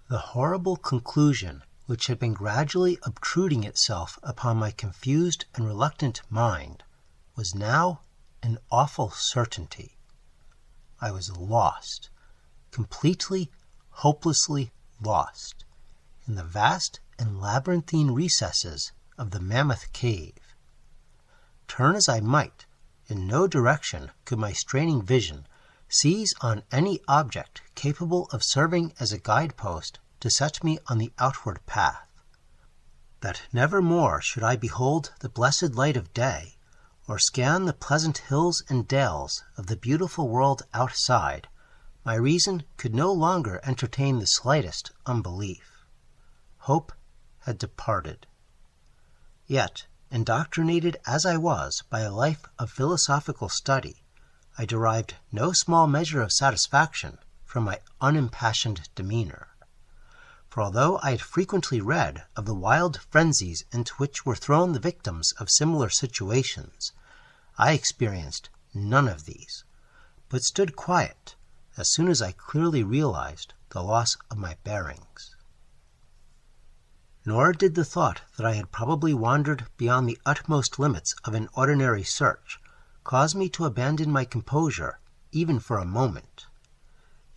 The horrible conclusion which had been gradually obtruding itself upon my confused and reluctant mind was now an awful certainty. I was lost, completely, hopelessly lost, in the vast and labyrinthine recesses of the Mammoth Cave. Turn as I might, in no direction could my straining vision seize on any object capable of serving as a guidepost to set me on the outward path. That never more should I behold the blessed light of day, or scan the pleasant hills and dales of the beautiful world outside, my reason could no longer entertain the slightest unbelief. Hope had departed. Yet, indoctrinated as I was by a life of philosophical study, I derived no small measure of satisfaction from my unimpassioned demeanor. For although I had frequently read of the wild frenzies into which were thrown the victims of similar situations, I experienced none of these, but stood quiet as soon as I clearly realized the loss of my bearings. Nor did the thought that I had probably wandered beyond the utmost limits of an ordinary search cause me to abandon my composure even for a moment.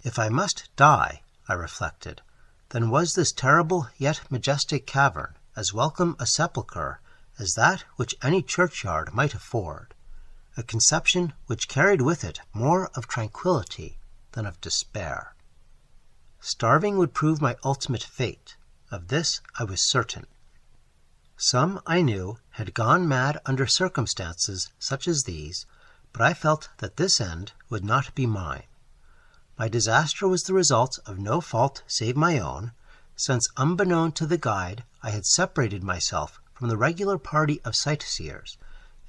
If I must die, I reflected, then was this terrible yet majestic cavern as welcome a sepulchre as that which any churchyard might afford, a conception which carried with it more of tranquillity than of despair. Starving would prove my ultimate fate. Of this I was certain. Some, I knew, had gone mad under circumstances such as these, but I felt that this end would not be mine. My disaster was the result of no fault save my own, since unbeknown to the guide I had separated myself from the regular party of sightseers,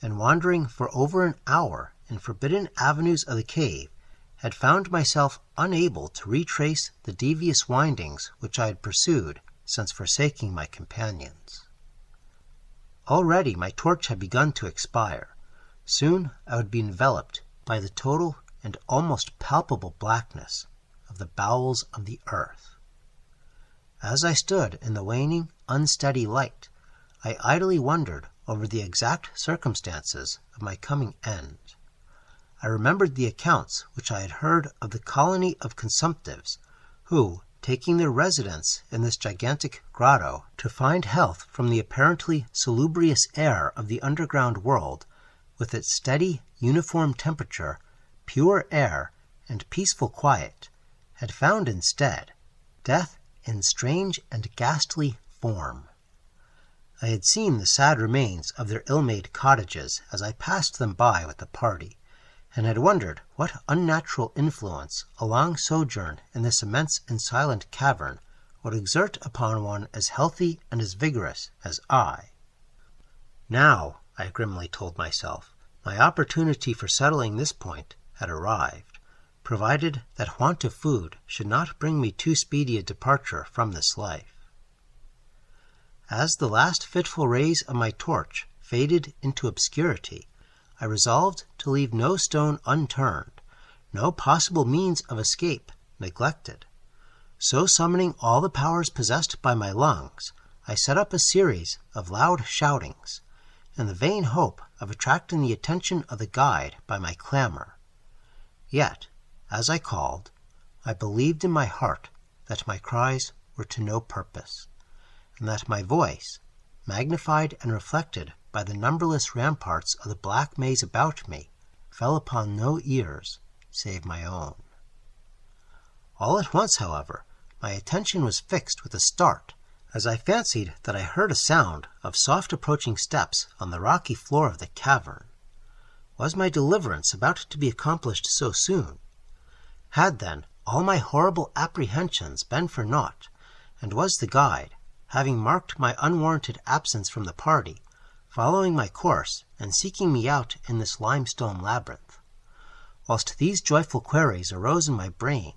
and wandering for over an hour in forbidden avenues of the cave, had found myself unable to retrace the devious windings which I had pursued since forsaking my companions. Already my torch had begun to expire. Soon I would be enveloped by the total and almost palpable blackness of the bowels of the earth. As I stood in the waning, unsteady light, I idly wondered over the exact circumstances of my coming end. I remembered the accounts which I had heard of the colony of consumptives, who, taking their residence in this gigantic grotto to find health from the apparently salubrious air of the underground world, with its steady, uniform temperature, pure air, and peaceful quiet, had found instead death in strange and ghastly form. I had seen the sad remains of their ill-made cottages as I passed them by with the party, and had wondered what unnatural influence a long sojourn in this immense and silent cavern would exert upon one as healthy and as vigorous as I. Now, I grimly told myself, my opportunity for settling this point had arrived, provided that want of food should not bring me too speedy a departure from this life. As the last fitful rays of my torch faded into obscurity, I resolved to leave no stone unturned, no possible means of escape neglected. So summoning all the powers possessed by my lungs, I set up a series of loud shoutings, in the vain hope of attracting the attention of the guide by my clamor. Yet, as I called, I believed in my heart that my cries were to no purpose, and that my voice, magnified and reflected by the numberless ramparts of the black maze about me, fell upon no ears save my own. All at once, however, my attention was fixed with a start, as I fancied that I heard a sound of soft approaching steps on the rocky floor of the cavern. Was my deliverance about to be accomplished so soon? Had, then, all my horrible apprehensions been for naught, and was the guide, having marked my unwarranted absence from the party, following my course and seeking me out in this limestone labyrinth? Whilst these joyful queries arose in my brain,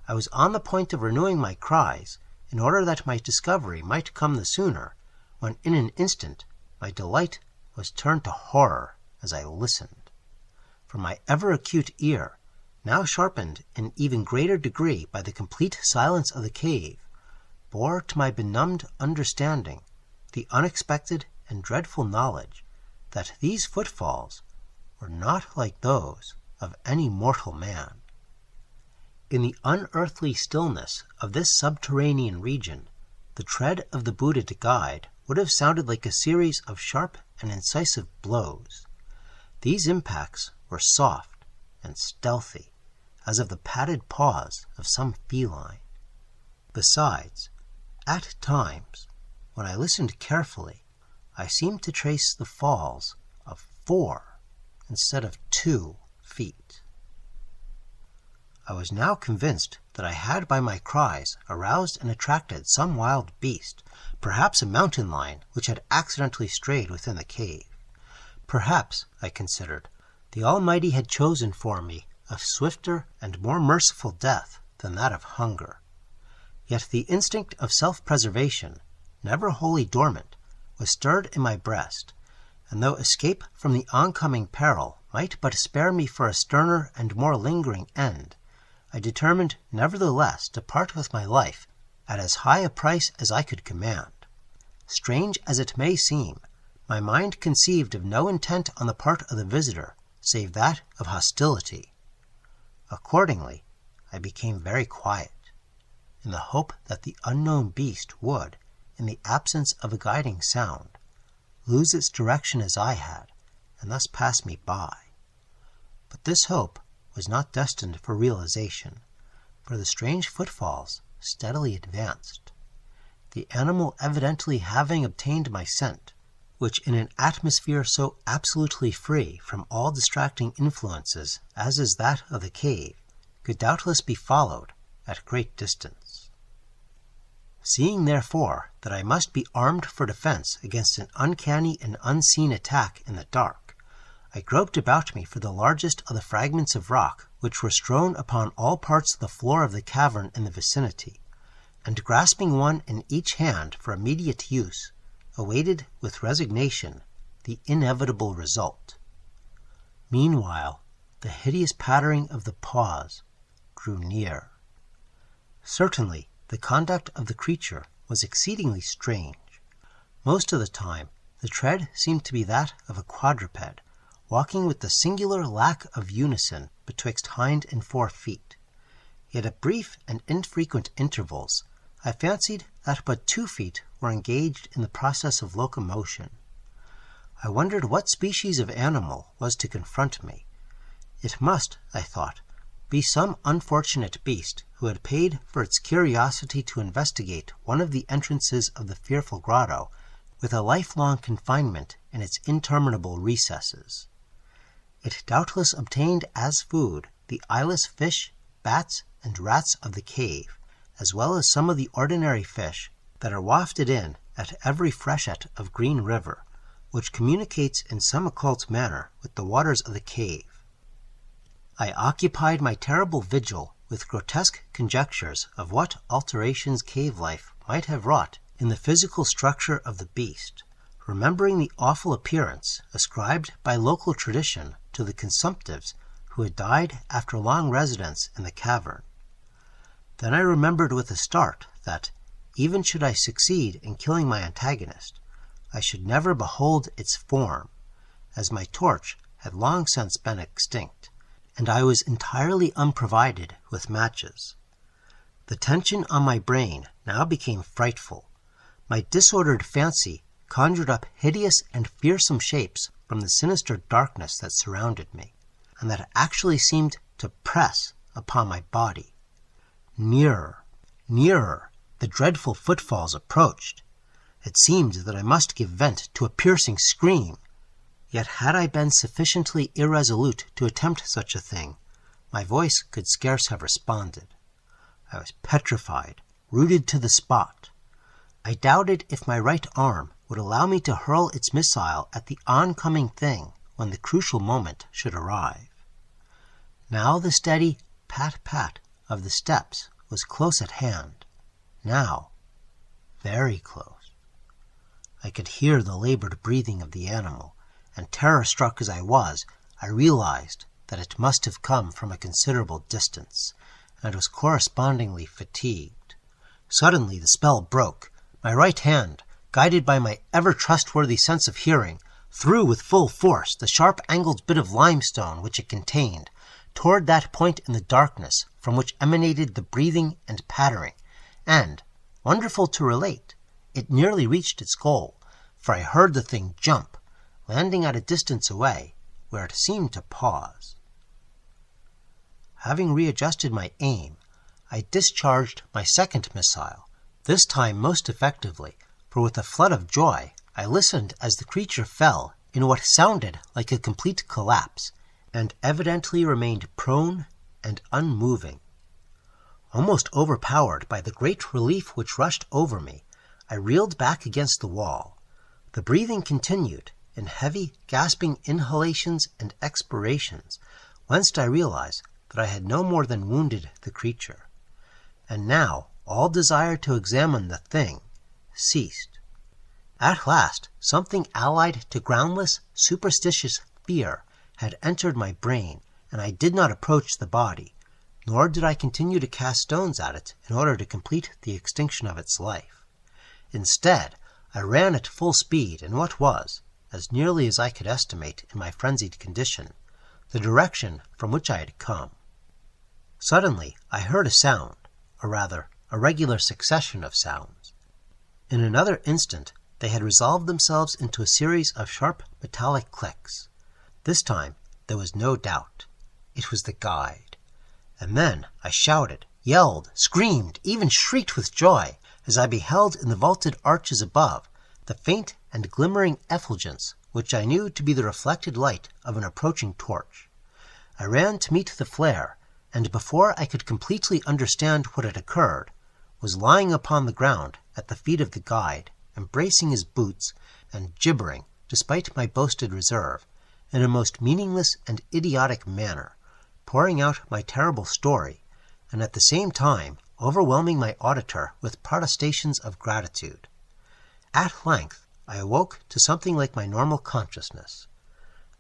I was on the point of renewing my cries, in order that my discovery might come the sooner, when in an instant my delight was turned to horror as I listened. For my ever-acute ear, now sharpened in even greater degree by the complete silence of the cave, bore to my benumbed understanding the unexpected and dreadful knowledge that these footfalls were not like those of any mortal man. In the unearthly stillness of this subterranean region, the tread of the booted guide would have sounded like a series of sharp and incisive blows. These impacts were soft and stealthy, as of the padded paws of some feline. Besides, at times, when I listened carefully, I seemed to trace the falls of 4 instead of 2 feet. I was now convinced that I had by my cries aroused and attracted some wild beast, perhaps a mountain lion which had accidentally strayed within the cave. Perhaps, I considered, the Almighty had chosen for me a swifter and more merciful death than that of hunger. Yet the instinct of self-preservation, never wholly dormant, was stirred in my breast, and though escape from the oncoming peril might but spare me for a sterner and more lingering end, I determined nevertheless to part with my life at as high a price as I could command. Strange as it may seem, my mind conceived of no intent on the part of the visitor save that of hostility. Accordingly, I became very quiet, in the hope that the unknown beast would, in the absence of a guiding sound, lose its direction as I had, and thus pass me by. But this hope was not destined for realization, for the strange footfalls steadily advanced, the animal evidently having obtained my scent, which in an atmosphere so absolutely free from all distracting influences as is that of the cave, could doubtless be followed at great distance. Seeing, therefore, that I must be armed for defense against an uncanny and unseen attack in the dark, I groped about me for the largest of the fragments of rock which were strewn upon all parts of the floor of the cavern in the vicinity, and grasping one in each hand for immediate use, awaited with resignation the inevitable result. Meanwhile, the hideous pattering of the paws drew near. Certainly, the conduct of the creature was exceedingly strange. Most of the time, the tread seemed to be that of a quadruped, walking with the singular lack of unison betwixt hind and 4 feet. Yet at brief and infrequent intervals, I fancied that but 2 feet were engaged in the process of locomotion. I wondered what species of animal was to confront me. It must, I thought, be some unfortunate beast who had paid for its curiosity to investigate one of the entrances of the fearful grotto, with a lifelong confinement in its interminable recesses. It doubtless obtained as food the eyeless fish, bats, and rats of the cave, as well as some of the ordinary fish that are wafted in at every freshet of Green River, which communicates in some occult manner with the waters of the cave. I occupied my terrible vigil with grotesque conjectures of what alterations cave life might have wrought in the physical structure of the beast, remembering the awful appearance ascribed by local tradition to the consumptives who had died after long residence in the cavern. Then I remembered with a start that, even should I succeed in killing my antagonist, I should never behold its form, as my torch had long since been extinct, and I was entirely unprovided with matches. The tension on my brain now became frightful. My disordered fancy conjured up hideous and fearsome shapes from the sinister darkness that surrounded me, and that actually seemed to press upon my body. Nearer, nearer, the dreadful footfalls approached. It seemed that I must give vent to a piercing scream. Yet had I been sufficiently irresolute to attempt such a thing, my voice could scarce have responded. I was petrified, rooted to the spot. I doubted if my right arm would allow me to hurl its missile at the oncoming thing when the crucial moment should arrive. Now the steady pat-pat of the steps was close at hand. Now, very close. I could hear the labored breathing of the animal, and terror-struck as I was, I realized that it must have come from a considerable distance, and was correspondingly fatigued. Suddenly the spell broke. My right hand, guided by my ever-trustworthy sense of hearing, threw with full force the sharp-angled bit of limestone which it contained, toward that point in the darkness from which emanated the breathing and pattering, and, wonderful to relate, it nearly reached its goal, for I heard the thing jump, landing at a distance away, where it seemed to pause. Having readjusted my aim, I discharged my second missile, this time most effectively, for with a flood of joy I listened as the creature fell in what sounded like a complete collapse, and evidently remained prone and unmoving. Almost overpowered by the great relief which rushed over me, I reeled back against the wall. The breathing continued in heavy, gasping inhalations and expirations, whence I realized that I had no more than wounded the creature. And now all desire to examine the thing ceased. At last, something allied to groundless, superstitious fear had entered my brain, and I did not approach the body, nor did I continue to cast stones at it in order to complete the extinction of its life. Instead, I ran at full speed in what was, as nearly as I could estimate in my frenzied condition, the direction from which I had come. Suddenly, I heard a sound, or rather, a regular succession of sounds. In another instant, they had resolved themselves into a series of sharp metallic clicks. This time, there was no doubt. It was the guide. And then I shouted, yelled, screamed, even shrieked with joy, as I beheld in the vaulted arches above the faint and glimmering effulgence which I knew to be the reflected light of an approaching torch. I ran to meet the flare, and before I could completely understand what had occurred, was lying upon the ground at the feet of the guide, embracing his boots, and gibbering, despite my boasted reserve, in a most meaningless and idiotic manner, pouring out my terrible story, and at the same time overwhelming my auditor with protestations of gratitude. At length I awoke to something like my normal consciousness.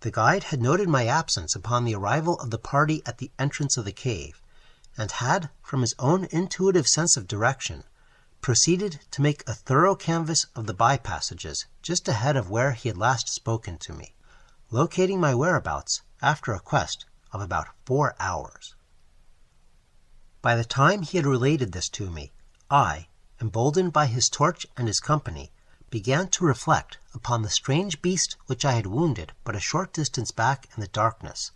The guide had noted my absence upon the arrival of the party at the entrance of the cave, and had, from his own intuitive sense of direction, proceeded to make a thorough canvass of the by-passages just ahead of where he had last spoken to me, locating my whereabouts after a quest of about 4 hours. By the time he had related this to me, I, emboldened by his torch and his company, began to reflect upon the strange beast which I had wounded but a short distance back in the darkness,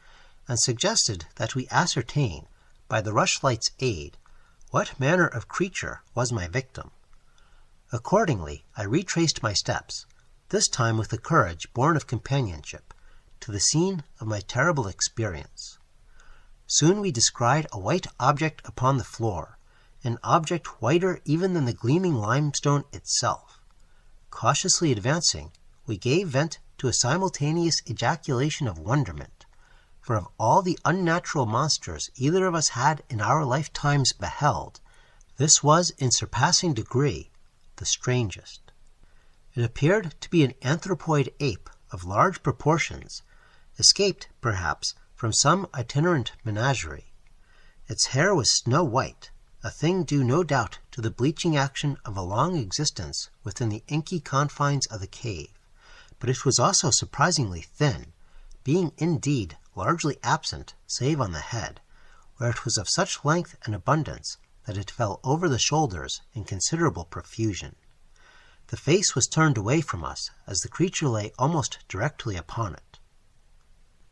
and suggested that we ascertain, by the rushlight's aid, what manner of creature was my victim. Accordingly, I retraced my steps, this time with a courage born of companionship, to the scene of my terrible experience. Soon we descried a white object upon the floor, an object whiter even than the gleaming limestone itself. Cautiously advancing, we gave vent to a simultaneous ejaculation of wonderment, for of all the unnatural monsters either of us had in our lifetimes beheld, this was in surpassing degree the strangest. It appeared to be an anthropoid ape of large proportions, escaped, perhaps, from some itinerant menagerie. Its hair was snow-white, a thing due no doubt to the bleaching action of a long existence within the inky confines of the cave, but it was also surprisingly thin, being indeed largely absent save on the head, where it was of such length and abundance that it fell over the shoulders in considerable profusion. The face was turned away from us as the creature lay almost directly upon it.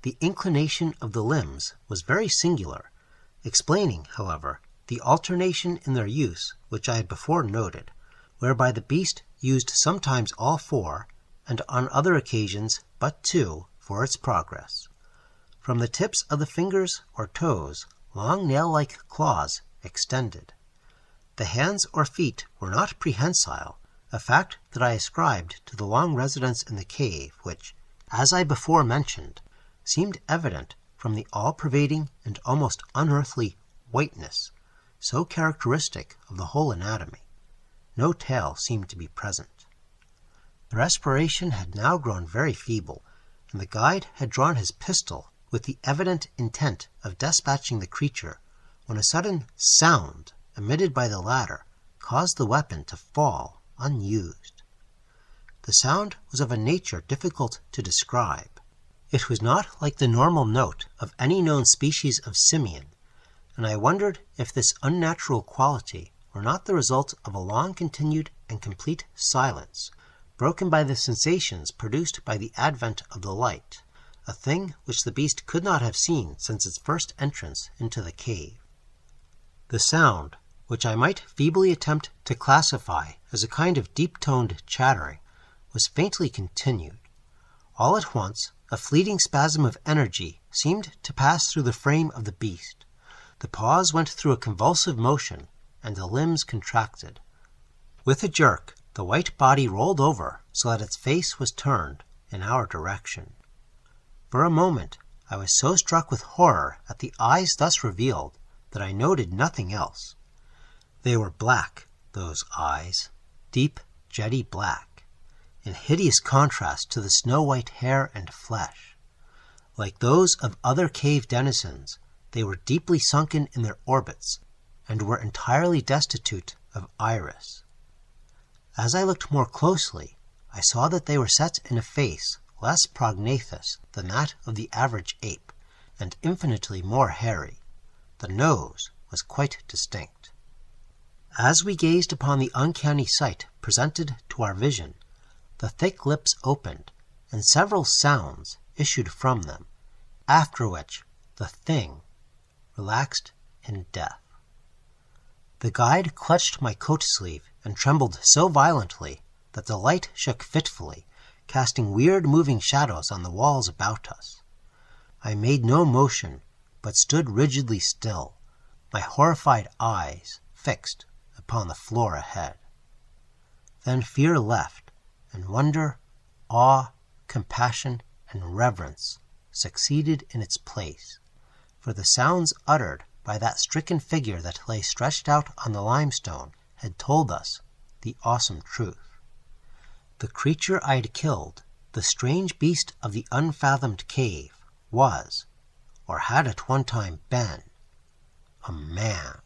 The inclination of the limbs was very singular, explaining, however, the alternation in their use which I had before noted, whereby the beast used sometimes all 4, and on other occasions but 2, for its progress. From the tips of the fingers or toes, long nail-like claws extended. The hands or feet were not prehensile, a fact that I ascribed to the long residence in the cave, which, as I before mentioned, seemed evident from the all-pervading and almost unearthly whiteness, so characteristic of the whole anatomy. No tail seemed to be present. The respiration had now grown very feeble, and the guide had drawn his pistol with the evident intent of dispatching the creature, when a sudden sound emitted by the latter caused the weapon to fall unused. The sound was of a nature difficult to describe. It was not like the normal note of any known species of simian, and I wondered if this unnatural quality were not the result of a long-continued and complete silence, broken by the sensations produced by the advent of the light, a thing which the beast could not have seen since its first entrance into the cave. The sound, which I might feebly attempt to classify as a kind of deep-toned chattering, was faintly continued. All at once, a fleeting spasm of energy seemed to pass through the frame of the beast. The paws went through a convulsive motion, and the limbs contracted. With a jerk, the white body rolled over so that its face was turned in our direction. For a moment, I was so struck with horror at the eyes thus revealed that I noted nothing else. They were black, those eyes, deep, jetty black, in hideous contrast to the snow-white hair and flesh. Like those of other cave denizens, they were deeply sunken in their orbits, and were entirely destitute of iris. As I looked more closely, I saw that they were set in a face less prognathous than that of the average ape, and infinitely more hairy. The nose was quite distinct. As we gazed upon the uncanny sight presented to our vision, the thick lips opened, and several sounds issued from them, after which the thing relaxed in death. The guide clutched my coat sleeve and trembled so violently that the light shook fitfully, casting weird moving shadows on the walls about us. I made no motion, but stood rigidly still, my horrified eyes fixed upon the floor ahead. Then fear left, and wonder, awe, compassion, and reverence succeeded in its place, for the sounds uttered by that stricken figure that lay stretched out on the limestone had told us the awesome truth. The creature I had killed, the strange beast of the unfathomed cave, was, or had at one time been, a man.